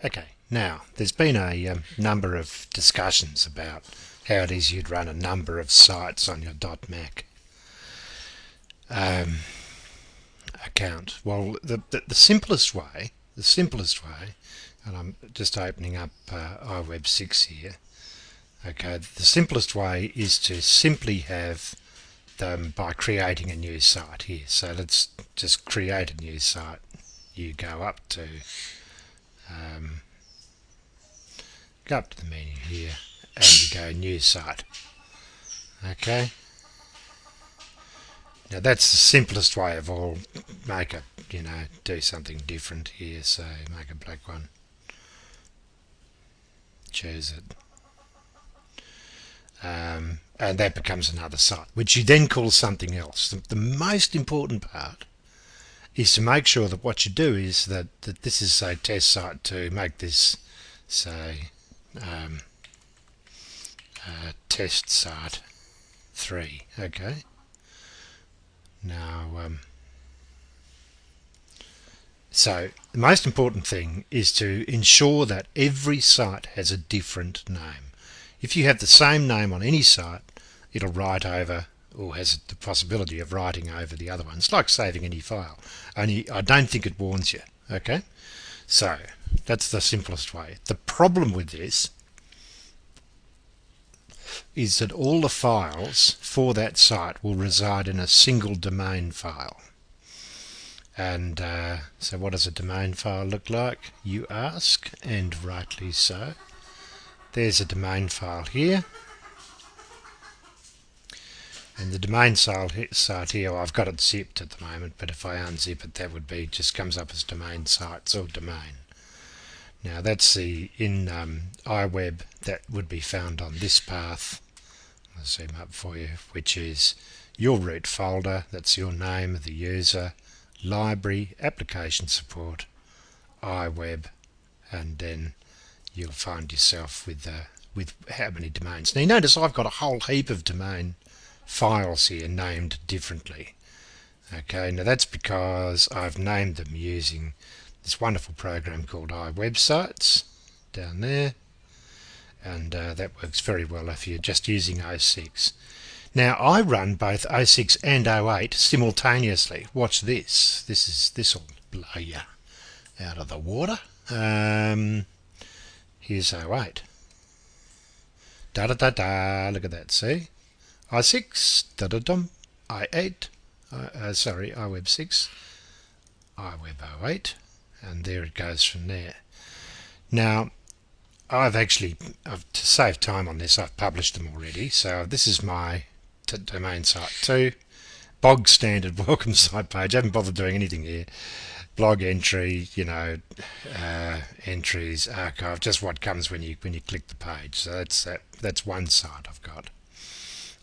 Okay, now there's been a number of discussions about how it is you'd run a number of sites on your .Mac account. Well, the simplest way, and I'm just opening up iWeb 6 here. Okay, the simplest way is to simply have them by creating a new site here. So let's just create a new site. You go up to the menu here and you go new site. Okay, now that's the simplest way of all. Make a, do something different here. So make a black one, choose it, and that becomes another site, which you then call something else. The most important part is to make sure that what you do is that this is, say, test site 2, make this, say, test site 3. Okay, now so the most important thing is to ensure that every site has a different name. If you have the same name on any site, it'll write over, or has the possibility of writing over the other one. It's like saving any file, only I don't think it warns you. Okay, so that's the simplest way. The problem with this is that all the files for that site will reside in a single domain file. And so what does a domain file look like, you ask, and rightly so. There's a domain file here, and the domain site here, I've got it zipped at the moment, but if I unzip it, that would be, just comes up as domain sites or domain. Now that's the, in iWeb, that would be found on this path. I'll zoom up for you, which is your root folder, that's your name of the user, library, application support, iWeb, and then you'll find yourself with how many domains. Now you notice I've got a whole heap of domain files here named differently. Okay, now that's because I've named them using this wonderful program called iWebsites down there, and that works very well if you're just using 06. Now I run both 06 and 08 simultaneously. Watch this. This will blow you out of the water. Here's 08. Da da da da. Look at that. See, i6. Da da dum. i8. Sorry, iWeb 6. iWeb 08, and there it goes from there. Now I've actually, to save time on this, I've published them already. So this is my domain site 2, bog standard welcome site page. I haven't bothered doing anything here. Blog entry, entries, archive, just what comes when you click the page. So that's one site I've got.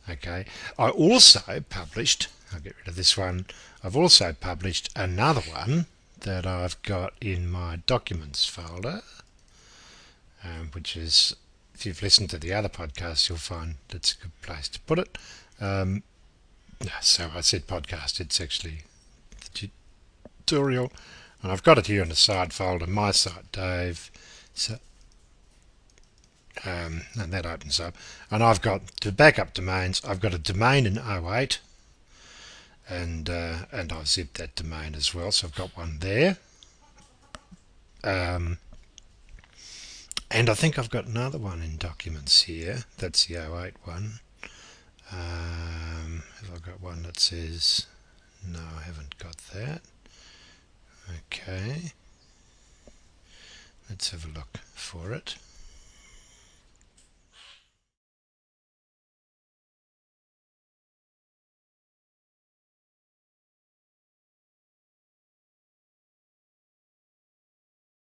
Okay, I also published, I'll get rid of this one, I've also published another one that I've got in my documents folder, which is, if you've listened to the other podcasts, you'll find that's a good place to put it. So I said podcast, it's actually the tutorial, and I've got it here in the side folder, my site Dave. So and that opens up, and I've got, to backup domains, I've got a domain in 08, and I've zipped that domain as well, so I've got one there. And I think I've got another one in documents here, that's the 08 one. Have I got one that says, no, I haven't got that. Okay, let's have a look for it.